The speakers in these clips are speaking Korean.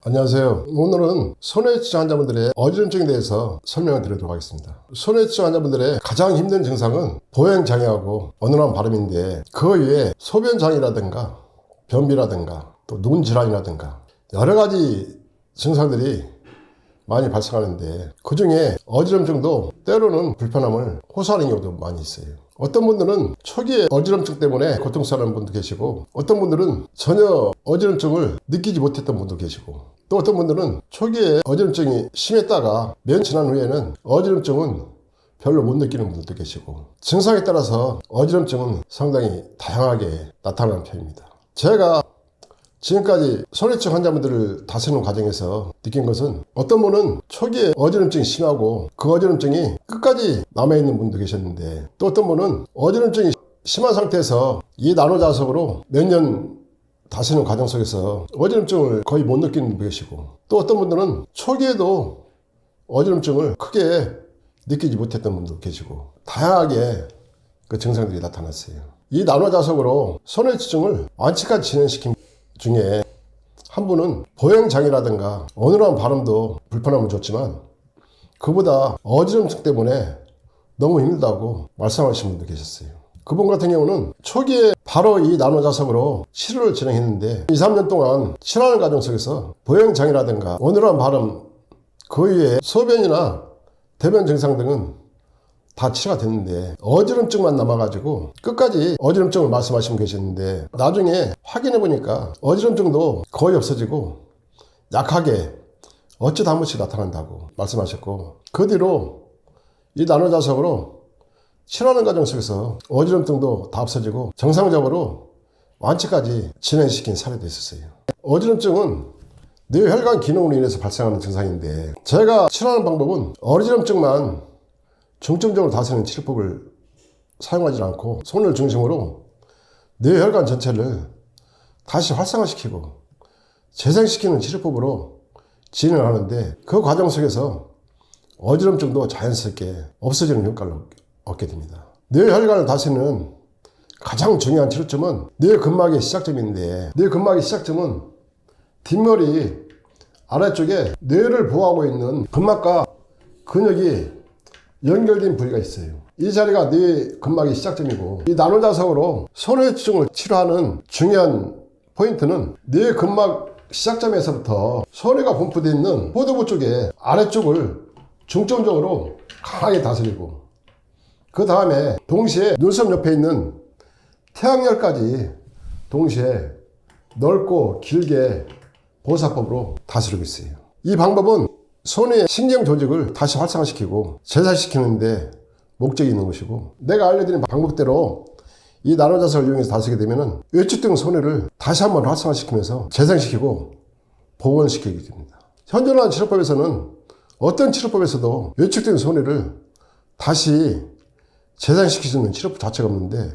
안녕하세요. 오늘은 손해치증 환자분들의 어지럼증에 대해서 설명을 드리도록 하겠습니다. 손해치증 환자분들의 가장 힘든 증상은 보행장애하고 어눌한 발음인데, 그 외에 소변장애라든가 변비라든가 또 눈질환이라든가 여러 가지 증상들이 많이 발생하는데, 그 중에 어지럼증도 때로는 불편함을 호소하는 경우도 많이 있어요. 어떤 분들은 초기에 어지럼증 때문에 고통스러운 분도 계시고, 어떤 분들은 전혀 어지럼증을 느끼지 못했던 분도 계시고, 또 어떤 분들은 초기에 어지럼증이 심했다가 몇 년 지난 후에는 어지럼증은 별로 못 느끼는 분들도 계시고, 증상에 따라서 어지럼증은 상당히 다양하게 나타나는 편입니다. 제가 지금까지 손해치증 환자분들을 다스리는 과정에서 느낀 것은, 어떤 분은 초기에 어지럼증이 심하고 그 어지럼증이 끝까지 남아있는 분도 계셨는데, 또 어떤 분은 어지럼증이 심한 상태에서 이 나노자석으로 몇 년 다스리는 과정 속에서 어지럼증을 거의 못 느끼는 분도 계시고, 또 어떤 분들은 초기에도 어지럼증을 크게 느끼지 못했던 분도 계시고, 다양하게 그 증상들이 나타났어요. 이 나노자석으로 손해치증을 완치까지 진행시킨 중에 한 분은 보행장애라든가 어눌한 발음도 불편함을 줬지만, 그보다 어지럼증 때문에 너무 힘들다고 말씀하신 분도 계셨어요. 그분 같은 경우는 초기에 바로 이 나노자석으로 치료를 진행했는데 2, 3년 동안 치료하는 과정 속에서 보행장애라든가 어눌한 발음, 그 외에 소변이나 대변 증상 등은 다 치료가 됐는데 어지럼증만 남아가지고 끝까지 어지럼증을 말씀하시고 계셨는데, 나중에 확인해 보니까 어지럼증도 거의 없어지고 약하게 어쩌다 한 번씩 나타난다고 말씀하셨고, 그 뒤로 이 나노자석으로 치료하는 과정 속에서 어지럼증도 다 없어지고 정상적으로 완치까지 진행시킨 사례도 있었어요. 어지럼증은 뇌혈관 기능으로 인해서 발생하는 증상인데, 제가 치료하는 방법은 어지럼증만 중점적으로 다스리는 치료법을 사용하지 않고 손을 중심으로 뇌혈관 전체를 다시 활성화시키고 재생시키는 치료법으로 진행을 하는데, 그 과정 속에서 어지럼증도 자연스럽게 없어지는 효과를 얻게 됩니다. 뇌혈관을 다스리는 가장 중요한 치료점은 뇌근막의 시작점인데, 뇌근막의 시작점은 뒷머리 아래쪽에 뇌를 보호하고 있는 근막과 근육이 연결된 부위가 있어요. 이 자리가 뇌근막의 시작점이고, 이 나노자석으로 손해치증을 치료하는 중요한 포인트는 뇌근막 시작점에서부터 손해가 분포되어 있는 포도부 쪽의 아래쪽을 중점적으로 강하게 다스리고, 그 다음에 동시에 눈썹 옆에 있는 태양열까지 동시에 넓고 길게 보호사법으로 다스리고 있어요. 이 방법은 손의 신경 조직을 다시 활성화시키고 재살시키는데 목적이 있는 것이고, 내가 알려드린 방법대로 이 나노자석을 이용해서 다스리게 되면 외축된 손해를 다시 한번 활성화시키면서 재생시키고 복원시키게 됩니다. 현존하는 치료법에서는 어떤 치료법에서도 외축된 손해를 다시 재생시킬 수 있는 치료법 자체가 없는데,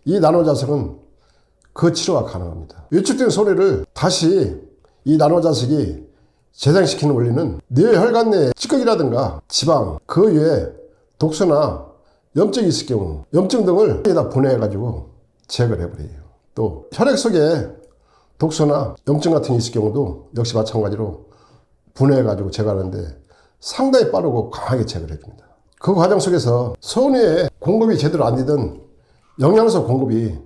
이 나노자석은 그 치료가 가능합니다. 외축된 손해를 다시 이 나노자석이 재생시키는 원리는 뇌혈관 내 찌꺼기라든가 지방, 그 외에 독소나 염증이 있을 경우 염증 등을 여기다 분해해가지고 제거를 해버려요. 또 혈액 속에 독소나 염증 같은 게 있을 경우도 역시 마찬가지로 분해해가지고 제거하는데 상당히 빠르고 강하게 제거를 해줍니다. 그 과정 속에서 손해에 공급이 제대로 안 되던 영양소 공급이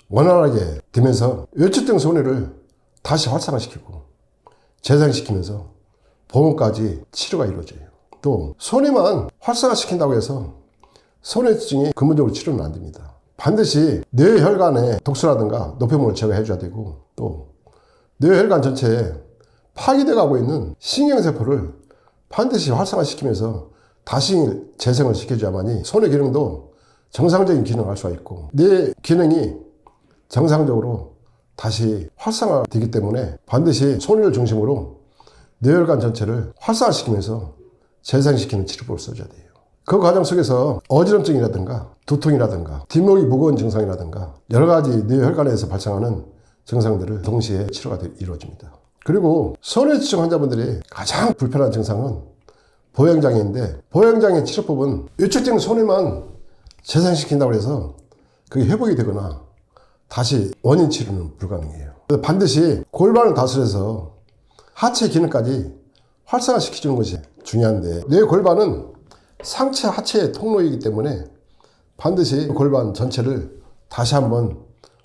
원활하게 되면서 외축된 손해를 다시 활성화시키고 재생시키면서 보험까지 치료가 이루어져요. 또 손해만 활성화시킨다고 해서 손해치증이 근본적으로 치료는 안 됩니다. 반드시 뇌혈관의 독소라든가 노폐물을 제거해 줘야 되고, 또 뇌혈관 전체에 파괴돼 가고 있는 신경세포를 반드시 활성화시키면서 다시 재생을 시켜줘야만이 손의 기능도 정상적인 기능을 할 수가 있고, 뇌 기능이 정상적으로 다시 활성화되기 때문에 반드시 손을 중심으로 뇌혈관 전체를 활성화시키면서 재생시키는 치료법을 써줘야 돼요. 그 과정 속에서 어지럼증이라든가 두통이라든가 뒷목이 무거운 증상이라든가 여러 가지 뇌혈관에서 발생하는 증상들을 동시에 치료가 이루어집니다. 그리고 손해치증 환자분들이 가장 불편한 증상은 보행장애인데, 보행장애 치료법은 외축된 손해만 재생시킨다고 해서 그게 회복이 되거나 다시 원인 치료는 불가능해요. 반드시 골반을 다스려서 하체 기능까지 활성화시켜주는 것이 중요한데, 뇌 골반은 상체 하체의 통로이기 때문에 반드시 골반 전체를 다시 한번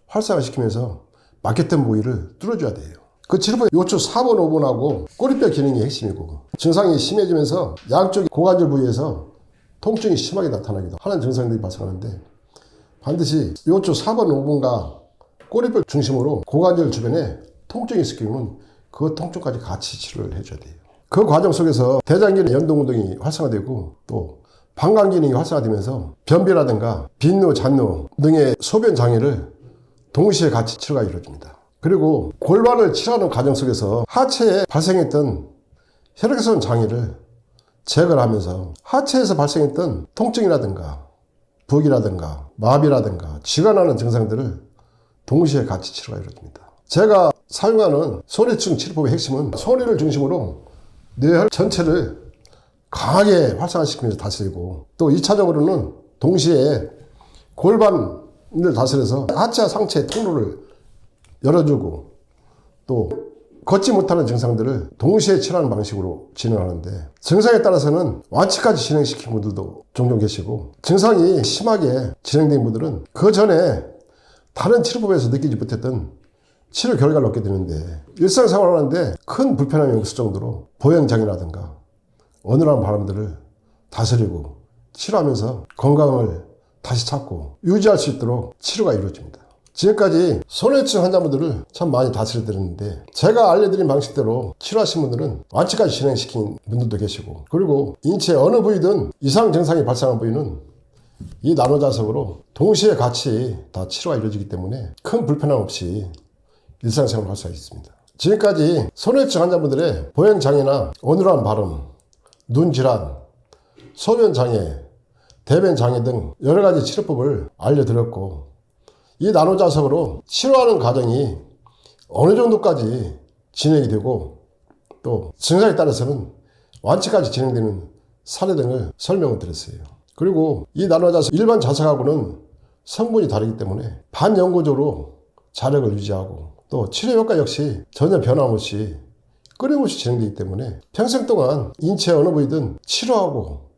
활성화시키면서 막혔던 부위를 뚫어줘야 돼요. 그 치료법이 요추 4번, 5번하고 꼬리뼈 기능이 핵심이고, 증상이 심해지면서 양쪽 고관절 부위에서 통증이 심하게 나타나기도 하는 증상들이 발생하는데, 반드시 요추 4번, 5번과 꼬리뼈 중심으로 고관절 주변에 통증이 있을 경우는 그 통증까지 같이 치료를 해줘야 돼요. 그 과정 속에서 대장기능 연동운동이 활성화되고 또 방광기능이 활성화되면서 변비라든가 빈뇨, 잔뇨 등의 소변 장애를 동시에 같이 치료가 이루어집니다. 그리고 골반을 치료하는 과정 속에서 하체에 발생했던 혈액순환 장애를 제거를 하면서 하체에서 발생했던 통증이라든가 부기라든가 마비라든가 쥐가 나는 증상들을 동시에 같이 치료가 이루어집니다. 제가 사용하는 소뇌층 치료법의 핵심은 소뇌를 중심으로 뇌혈 전체를 강하게 활성화시키면서 다스리고, 또 2차적으로는 동시에 골반을 다스려서 하체와 상체의 통로를 열어주고, 또 걷지 못하는 증상들을 동시에 치료하는 방식으로 진행하는데, 증상에 따라서는 완치까지 진행시킨 분들도 종종 계시고, 증상이 심하게 진행된 분들은 그 전에 다른 치료법에서 느끼지 못했던 치료 결과를 얻게 되는데, 일상생활을 하는데 큰 불편함이 없을 정도로 보행장애라든가 어눌한 바람들을 다스리고 치료하면서 건강을 다시 찾고 유지할 수 있도록 치료가 이루어집니다. 지금까지 소뇌층 환자분들을 참 많이 다스려드렸는데, 제가 알려드린 방식대로 치료하신 분들은 완치까지 진행시킨 분들도 계시고, 그리고 인체 어느 부위든 이상 증상이 발생한 부위는 이 나노자석으로 동시에 같이 다 치료가 이루어지기 때문에 큰 불편함 없이 일상생활을 할 수가 있습니다. 지금까지 소뇌층 환자분들의 보행장애나 어눌한 발음, 눈질환, 소변장애, 대변장애 등 여러가지 치료법을 알려드렸고, 이 나노자석으로 치료하는 과정이 어느 정도까지 진행이 되고 또 증상에 따라서는 완치까지 진행되는 사례 등을 설명을 드렸어요. 그리고 이 나노자석 일반 자석하고는 성분이 다르기 때문에 반영구적으로 자력을 유지하고, 또 치료 효과 역시 전혀 변함없이 끊임없이 진행되기 때문에 평생 동안 인체 어느 부위든 치료하고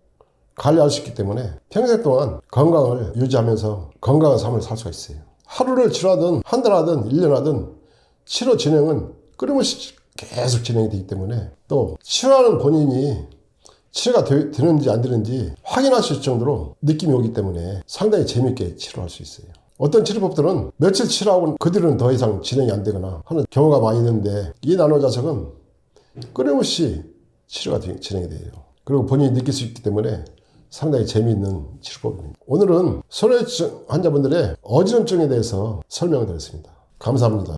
관리할 수 있기 때문에 평생 동안 건강을 유지하면서 건강한 삶을 살 수가 있어요. 하루를 치료하든 한 달 하든 1년 하든 치료 진행은 끊임없이 계속 진행이 되기 때문에, 또 치료하는 본인이 치료가 되는지 안 되는지 확인할 수 있을 정도로 느낌이 오기 때문에 상당히 재밌게 치료할 수 있어요. 어떤 치료법들은 며칠 치료하고 그 뒤로는 더 이상 진행이 안 되거나 하는 경우가 많이 있는데, 이 나노자석은 끊임없이 치료가 진행이 돼요. 그리고 본인이 느낄 수 있기 때문에 상당히 재미있는 치료법입니다. 오늘은 소뇌층 환자분들의 어지럼증에 대해서 설명을 드렸습니다. 감사합니다.